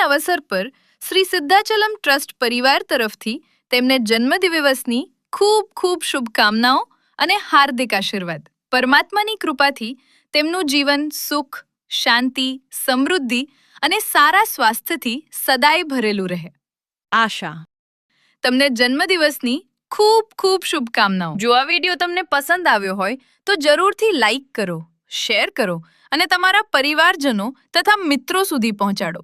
અવસર પર શ્રી સિદ્ધાચલમ ટ્રસ્ટ પરિવાર તરફથી તેમને જન્મદિવસની ખૂબ ખૂબ શુભકામનાઓ અને હાર્દિક આશીર્વાદ. પરમાત્માની કૃપાથી તેમનું જીવન સુખ, શાંતિ, સમૃદ્ધિ અને સારા સ્વાસ્થ્યથી સદાય ભરેલું રહે. આશા. તમને જન્મદિવસની ખૂબ ખૂબ શુભકામનાઓ. જો આ વિડીયો તમને પસંદ આવ્યો હોય તો જરૂરથી લાઈક કરો, શેર કરો અને તમારા પરિવારજનો તથા મિત્રો સુધી પહોંચાડો.